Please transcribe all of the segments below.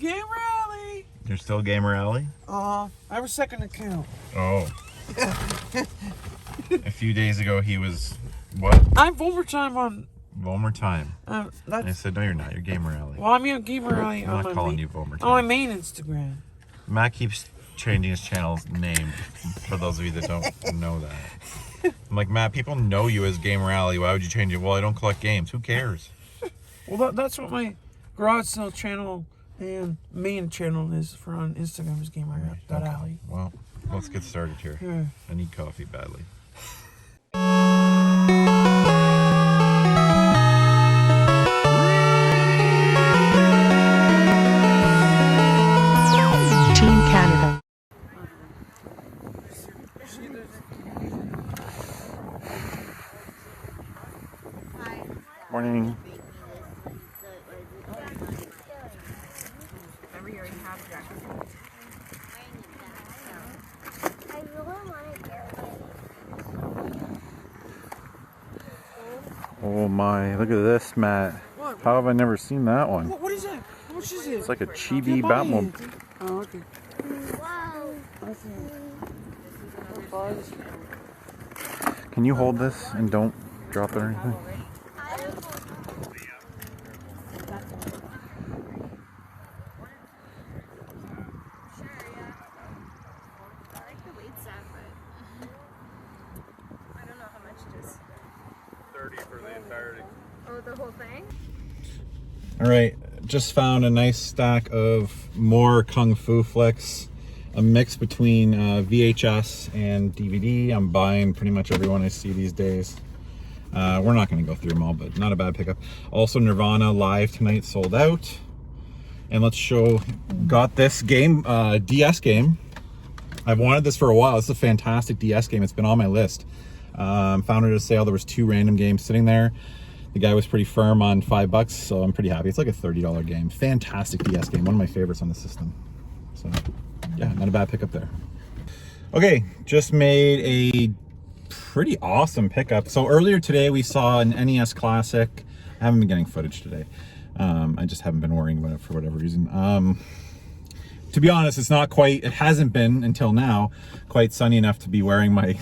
Gamer Alley. You're still Gamer Alley? I have a second account. Oh. A few days ago he was what? I'm overtime on. One more time. That's, I said no, you're not. You're Gamer Alley. well, I'm on Gamer Alley. I'm not calling you Vomer. On my main Instagram. Matt keeps changing his channel's name. For those of you that don't know that, I'm like, Matt, people know you as Gamer Alley. Why would you change it? Well, I don't collect games. Who cares? Well, that's what my garage sale channel and main channel is for on Instagram is gamer.alley. Well, let's get started here. Yeah. I need coffee badly. Team Canada. Morning. Oh my, look at this, Matt. What? How have I never seen that one? What is that? How much is it? It's like a chibi Batmobile. Oh, okay. Can you hold this and don't drop it or anything? Oh, the whole thing? All right, just found a nice stack of more Kung Fu flicks, a mix between VHS and DVD. I'm buying pretty much every one I see these days. We're not going to go through them all, but not a bad pickup. Also, Nirvana Live tonight sold out. And let's show, got this game, DS game. I've wanted this for a while. It's a fantastic DS game. It's been on my list. Found it at a sale. There was 2 random games sitting there. The guy was pretty firm on $5, so I'm pretty happy. It's like a $30 game. Fantastic DS game. One of my favorites on the system. So yeah, not a bad pickup there. Okay, just made a pretty awesome pickup. So earlier today we saw an NES Classic. I haven't been getting footage today. I just haven't been worrying about it for whatever reason. To be honest, it's not quite, it hasn't been until now quite sunny enough to be wearing my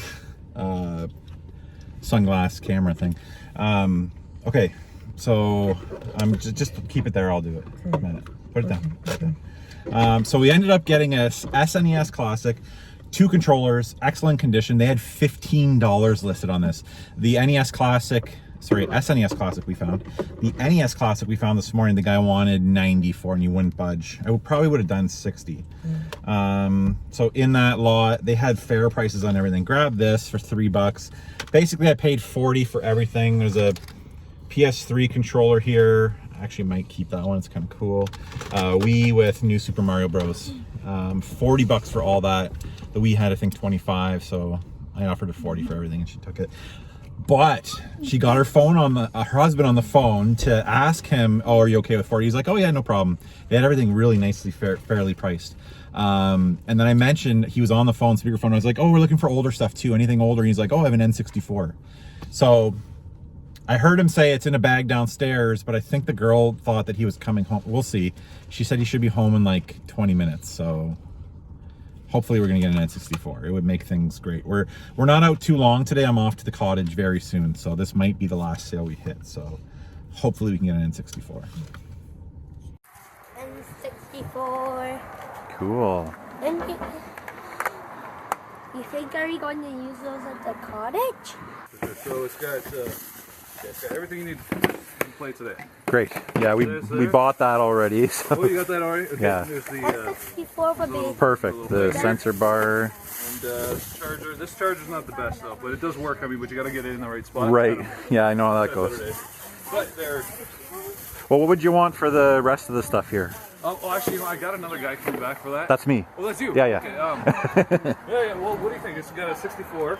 sunglass camera thing. Okay, so I'm just keep it there. I'll do it. A minute. Put it down. Put it down. So we ended up getting a SNES Classic, 2 controllers, excellent condition. They had $15 listed on this. The NES Classic, sorry, SNES Classic we found. The NES Classic we found this morning, the guy wanted 94 and you wouldn't budge. I probably would have done 60. So in that lot, they had fair prices on everything. Grabbed this for $3. Basically, I paid 40 for everything. There's a PS3 controller here. I actually might keep that one. It's kind of cool. Wii with New Super Mario Bros. $40 for all that. The Wii had, I think, 25, so I offered her 40 for everything, and she took it. But she got her phone on the her husband on the phone to ask him, "Oh, are you okay with 40?" He's like, "Oh yeah, no problem." They had everything really nicely, fairly priced. And then I mentioned he was on the phone, speakerphone. I was like, "Oh, we're looking for older stuff too. Anything older?" He's like, "Oh, I have an N64." So I heard him say it's in a bag downstairs, but I think the girl thought that he was coming home. We'll see. She said he should be home in like 20 minutes. So hopefully we're gonna get an N64. It would make things great. We're not out too long today. I'm off to the cottage very soon, so this might be the last sale we hit. So hopefully we can get an N64. N64. Cool. And you think are you going to use those at the cottage? So it's got everything you need to play today. Great. Yeah, we bought that already. So. Oh, you got that already? Okay. Yeah. There's the N64 for the perfect. The sensor bar. And charger. This charger's not the best though, but it does work. I mean, but you got to get it in the right spot. Right. Yeah, I know how that goes. But they're. Well, what would you want for the rest of the stuff here? Oh, actually, you know, I got another guy coming back for that. That's me. Oh, that's you. Yeah, yeah. Okay, yeah. Well, what do you think? It's got a 64.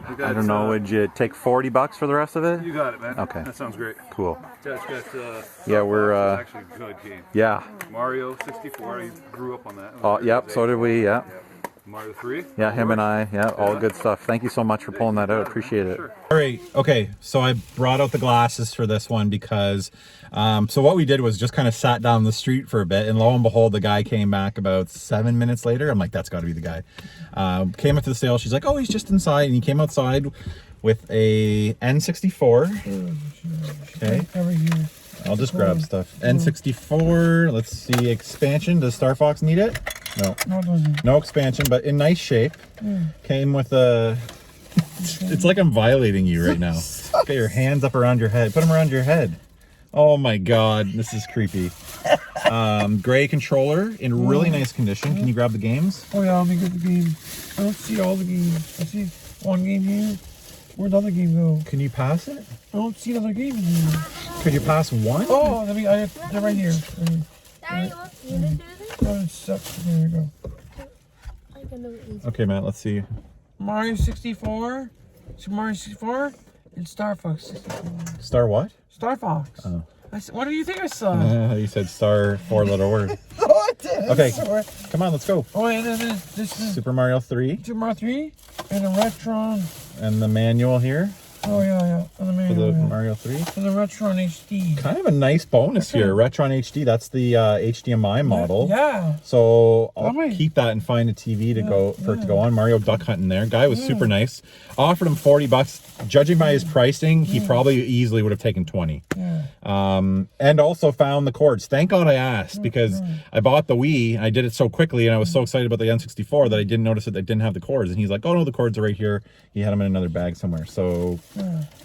I don't know. Would you take $40 for the rest of it? You got it, man. Okay. That sounds great. Cool. Yeah, it's got, yeah, we're. It's actually a good game. Yeah. Mario 64. I grew up on that. Oh, yep. So did we. Yeah. Mario 3? Yeah, him and I. Yeah, all good stuff. Thank you so much for pulling that out. Appreciate it. Sure. All right. Okay. So I brought out the glasses for this one because, so what we did was just kind of sat down the street for a bit, and lo and behold, the guy came back about 7 minutes later. I'm like, that's got to be the guy. Came up to the sale. She's like, oh, he's just inside, and he came outside with a N64. Okay. Over here. I'll just grab stuff. N64. Let's see. Expansion. Does Star Fox need it? No. No, it doesn't. No expansion, but in nice shape. Came with a... It's like I'm violating you right now. Get your hands up around your head. Put them around your head. Oh my god, this is creepy. Gray controller in really nice condition. Can you grab the games? Oh yeah, let me get the game. I don't see all the games. I see one game here. Where'd the other game go? Can you pass it? I don't see another game in here. Could you pass one? Oh, they're right here. Daddy, you want me to do this? Oh, it sucks. There we go. I can do it. Okay, Matt, let's see. Mario 64, Super Mario 64, and Star Fox 64. Star what? Star Fox. Oh. What do you think I saw? You said star, 4-letter word. Oh, I did. Okay, Sorry. come on, let's go. Oh, and then this is Super Mario 3 Super Mario 3 and a Retron. and the manual here Oh yeah, and the for manual. the Yeah. Mario 3. And the Retron HD. Kind of a nice bonus here. Retron HD, that's the HDMI model. Yeah. So I'll Lovely. keep that and find a TV to go for it to go on. Mario duck hunting there. Guy was super nice. Offered him $40. Judging by his pricing, he probably easily would have taken 20. Yeah. And also found the cords. Thank God I asked because I bought the Wii. I did it so quickly and I was so excited about the N64 that I didn't notice that they didn't have the cords. And he's like, oh no, the cords are right here. He had them in another bag somewhere. So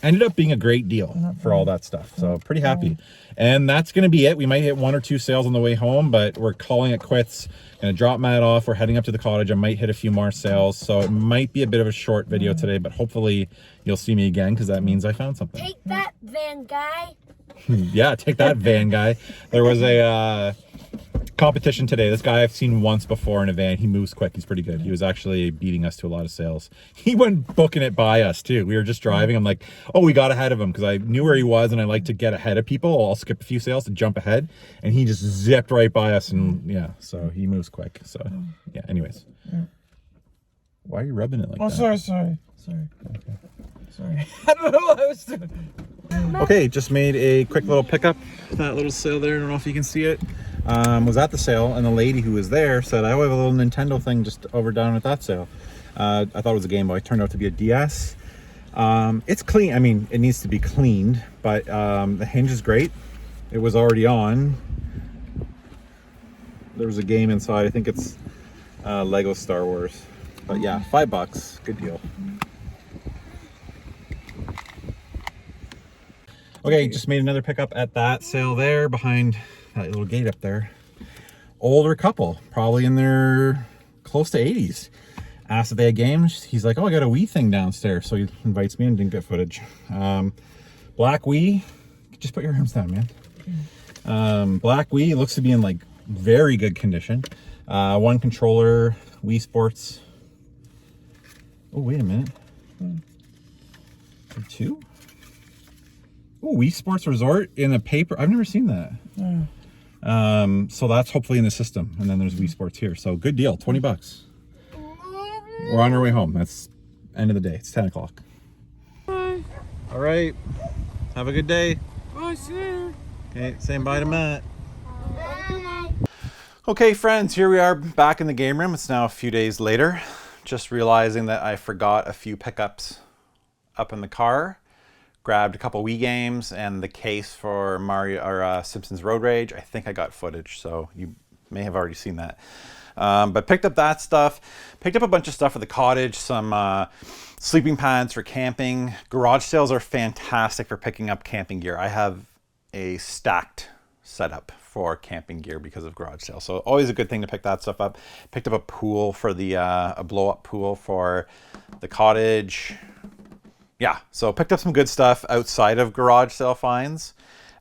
ended up being a great deal for all that stuff. So pretty happy. And that's going to be it. We might hit 1 or 2 sales on the way home, but we're calling it quits. Gonna drop Matt off. We're heading up to the cottage. I might hit a few more sales. So it might be a bit of a short video today, but hopefully you'll see me again because that means I found something. Take that, van guy. Yeah, take that, van guy. There was a competition today. This guy I've seen once before in a van. He moves quick. He's pretty good. He was actually beating us to a lot of sales. He went booking it by us too. We were just driving. I'm like, oh, we got ahead of him because I knew where he was and I like to get ahead of people. I'll skip a few sales to jump ahead. And he just zipped right by us. And yeah, so he moves quick. So yeah, anyways. Why are you rubbing it like that? Sorry. Okay. Sorry. I don't know what I was doing. Okay, just made a quick little pickup. That little sale there, I don't know if you can see it. Was at the sale, and the lady who was there said, I have a little Nintendo thing just over down at that sale. I thought it was a Game Boy. It turned out to be a DS. It's clean. I mean, it needs to be cleaned, but the hinge is great. It was already on. There was a game inside. I think it's Lego Star Wars. But yeah, $5. Good deal. Okay, just made another pickup at that sale there behind that little gate up there. Older couple, probably in their close to 80s. Asked if they had games. He's like, oh, I got a Wii thing downstairs. So he invites me and didn't get footage. Black Wii. Just put your arms down, man. Black Wii looks to be in like very good condition. One controller, Wii Sports. Oh, wait a minute. 2? Oh, Wii Sports Resort in a paper. I've never seen that. So that's hopefully in the system. And then there's Wii Sports here. So good deal, $20. We're on our way home. That's end of the day. It's 10 o'clock. Bye. All right. Have a good day. Bye, see you later. Okay, saying bye to Matt. Okay, friends, here we are back in the game room. It's now a few days later. Just realizing that I forgot a few pickups up in the car. Grabbed a couple Wii games and the case for Mario or Simpsons Road Rage. I think I got footage, so you may have already seen that. But picked up that stuff. Picked up a bunch of stuff for the cottage, some sleeping pads for camping. Garage sales are fantastic for picking up camping gear. I have a stacked setup for camping gear because of garage sales. So always a good thing to pick that stuff up. Picked up a pool for the, a blow up pool for the cottage. Yeah, so picked up some good stuff outside of garage sale finds.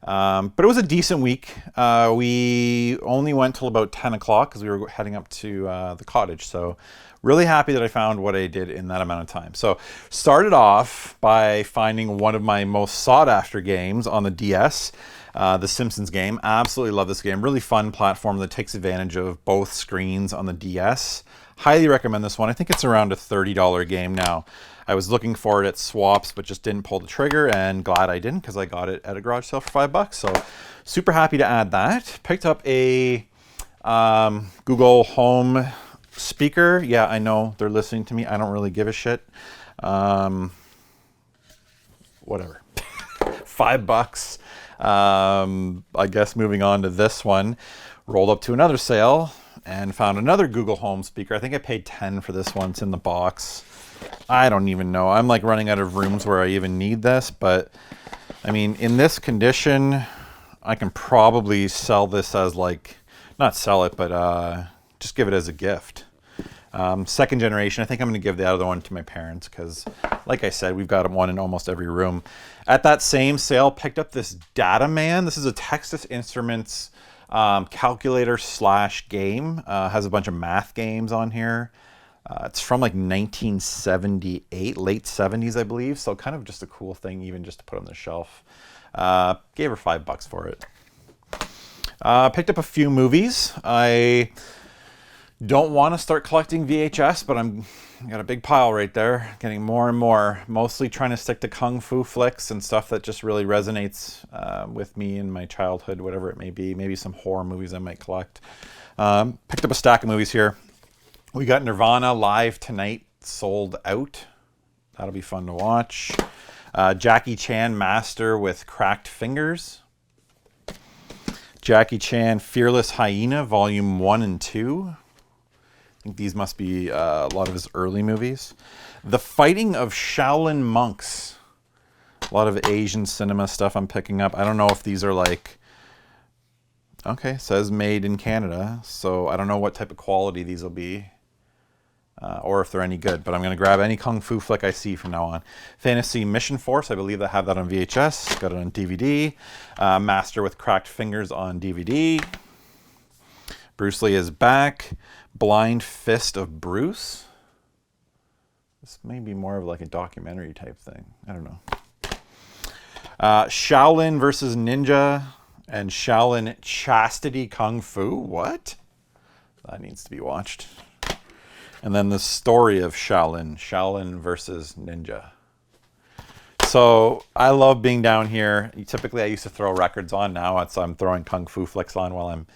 But it was a decent week. We only went till about 10 o'clock because we were heading up to the cottage. So really happy that I found what I did in that amount of time. So started off by finding one of my most sought after games on the DS, the Simpsons game. Absolutely love this game. Really fun platform that takes advantage of both screens on the DS. Highly recommend this one. I think it's around a $30 game now. I was looking for it at swaps, but just didn't pull the trigger, and glad I didn't because I got it at a garage sale for $5. So super happy to add that. Picked up a Google Home speaker. Yeah, I know they're listening to me. I don't really give a shit. Whatever. $5. I guess moving on to this one, rolled up to another sale and found another Google Home speaker. I think I paid $10 for this one. It's in the box. I don't even know. I'm like running out of rooms where I even need this, but I mean, in this condition, I can probably sell this as like, not sell it, but just give it as a gift. Second generation. I think I'm going to give the other one to my parents because, like I said, we've got one in almost every room. At that same sale, picked up this Data Man. This is a Texas Instruments calculator / game. Has a bunch of math games on here. It's from like 1978, late 70s, I believe. So kind of just a cool thing, even just to put on the shelf. Gave her $5 for it. Picked up a few movies. I don't want to start collecting VHS, but I got a big pile right there, getting more and more. Mostly trying to stick to kung fu flicks and stuff that just really resonates with me in my childhood, whatever it may be. Maybe some horror movies I might collect. Picked up a stack of movies here. We got Nirvana Live Tonight sold out. That'll be fun to watch. Jackie Chan Master with Cracked Fingers. Jackie Chan Fearless Hyena Volume 1 and 2. I think these must be a lot of his early movies. The Fighting of Shaolin Monks. A lot of Asian cinema stuff I'm picking up. I don't know if these are like... Okay, says made in Canada. So I don't know what type of quality these will be. Or if they're any good. But I'm going to grab any kung fu flick I see from now on. Fantasy Mission Force. I believe I have that on VHS. Got it on DVD. Master with Cracked Fingers on DVD. Bruce Lee is back. Blind Fist of Bruce. This may be more of like a documentary type thing. I don't know. Shaolin versus Ninja and Shaolin Chastity Kung Fu. What? That needs to be watched. And then the story of Shaolin versus Ninja. So I love being down here. Typically I used to throw records on. Now I'm throwing kung fu flicks on while I'm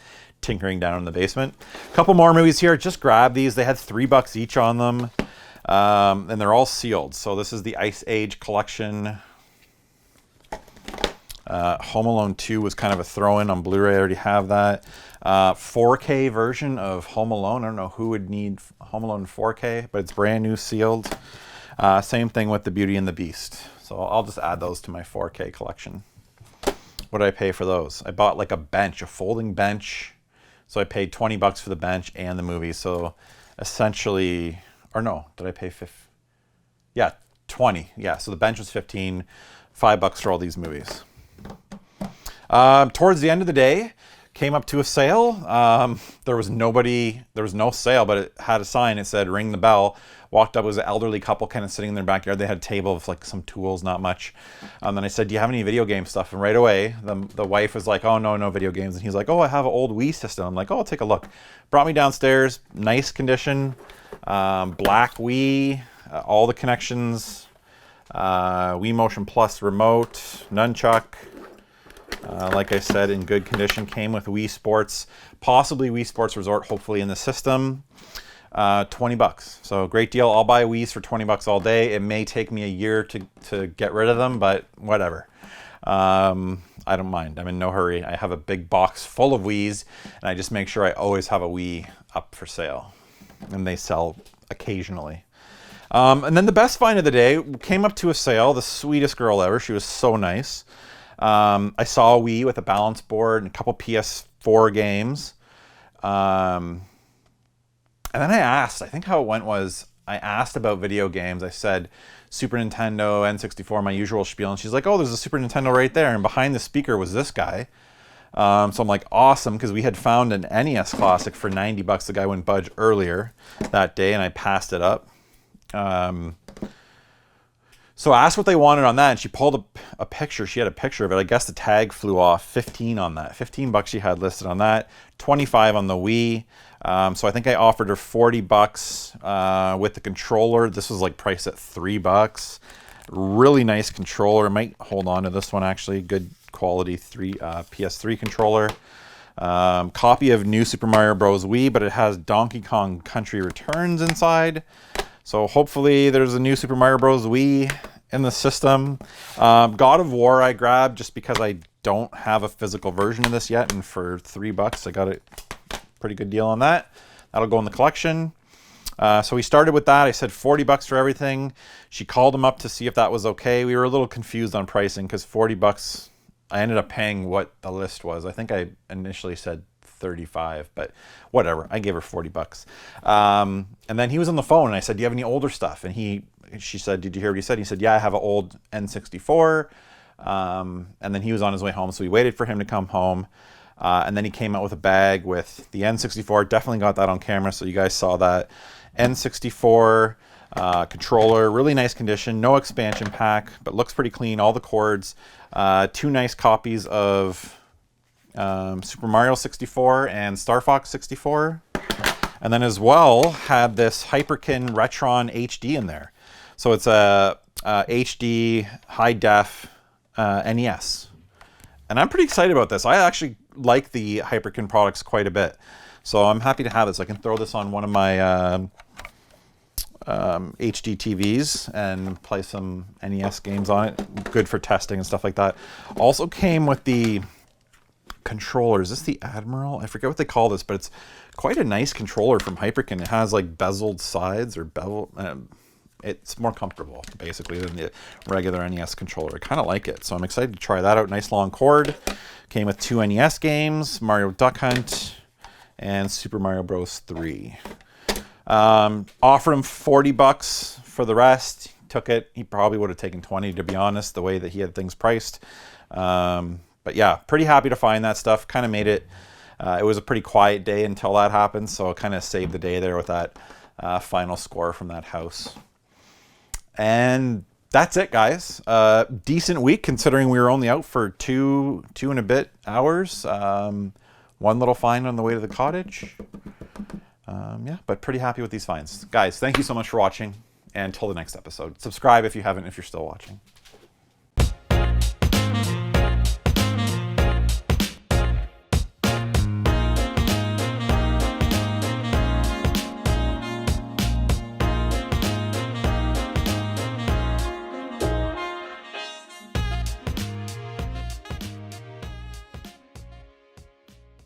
tinkering down in the basement. A couple more movies here. Just grab these. They had $3 each on them. And they're all sealed. So this is the Ice Age collection. Home Alone 2 was kind of a throw-in on Blu-ray. I already have that. 4K version of Home Alone. I don't know who would need Home Alone 4K, but it's brand new, sealed. Same thing with the Beauty and the Beast. So I'll just add those to my 4K collection. What did I pay for those? I bought like a bench, a folding bench. So I paid $20 for the bench and the movie. So essentially, or no, did I pay 50? Yeah, 20. Yeah, so the bench was 15, $5 for all these movies. Towards the end of the day, came up to a sale. There was no sale, but it had a sign. It said, ring the bell. Walked up, it was an elderly couple kind of sitting in their backyard. They had a table of like some tools, not much. Then I said, do you have any video game stuff? And right away, the wife was like, oh, no video games. And he's like, oh, I have an old Wii system. I'm like, oh, I'll take a look. Brought me downstairs, nice condition, black Wii, all the connections, Wii Motion Plus remote, nunchuck. Like I said, in good condition. Came with Wii Sports, possibly Wii Sports Resort, hopefully in the system. $20. So great deal. I'll buy Wiis for $20 all day. It may take me a year to get rid of them, but whatever. I don't mind. I'm in no hurry. I have a big box full of Wiis, and I just make sure I always have a Wii up for sale. And they sell occasionally. And then the best find of the day came up to a sale. The sweetest girl ever. She was so nice. I saw a Wii with a balance board and a couple PS4 games. And then I asked, I think how it went was, I asked about video games. I said, Super Nintendo, N64, my usual spiel. And she's like, oh, there's a Super Nintendo right there. And behind the speaker was this guy. So I'm like, awesome, because we had found an NES Classic for $90. The guy wouldn't budge earlier that day, and I passed it up. So I asked what they wanted on that, and she pulled a picture. She had a picture of it. I guess the tag flew off. 15 on that. 15 bucks she had listed on that. 25 on the Wii. So I think I offered her 40 bucks with the controller. This was like priced at 3 bucks. Really nice controller. I might hold on to this one actually. Good quality PS3 controller. Copy of New Super Mario Bros. Wii, but it has Donkey Kong Country Returns inside. So hopefully there's a new Super Mario Bros. Wii in the system. God of War I grabbed just because I don't have a physical version of this yet, and for 3 bucks I got a pretty good deal on that. That'll go in the collection. So we started with that. I said 40 bucks for everything. She called him up to see if that was okay. We were a little confused on pricing because 40 bucks, I ended up paying what the list was. I think I initially said 35, but whatever. I gave her 40 bucks. And then he was on the phone and I said, do you have any older stuff? And she said, did you hear what he said? He said, yeah, I have an old N64. And then he was on his way home. So we waited for him to come home. And then he came out with a bag with the N64. Definitely got that on camera. So you guys saw that. N64 controller, really nice condition. No expansion pack, but looks pretty clean. All the cords. 2 nice copies of Super Mario 64 and Star Fox 64, and then as well had this Hyperkin Retron HD in there. So it's a HD high def NES, and I'm pretty excited about this. I actually like the Hyperkin products quite a bit, so I'm happy to have this. I can throw this on one of my HD TVs and play some NES games on it. Good for testing and stuff like that. Also came with the controller. Is this the Admiral? I forget what they call this, but it's quite a nice controller from Hyperkin. It has like bezeled sides or bevel. It's more comfortable basically than the regular NES controller. I kind of like it, so I'm excited to try that out. Nice long cord. Came with 2 NES games, Mario Duck Hunt and Super Mario Bros. 3. Offered him 40 bucks for the rest. He took it. He probably would have taken 20 to be honest, the way that he had things priced. But yeah, pretty happy to find that stuff. Kind of made it, it was a pretty quiet day until that happened, so it kind of saved the day there with that final score from that house. And that's it, guys. Decent week considering we were only out for two and a bit hours. One little find on the way to the cottage. Yeah, but pretty happy with these finds. Guys, thank you so much for watching, and until the next episode. Subscribe if you haven't, if you're still watching.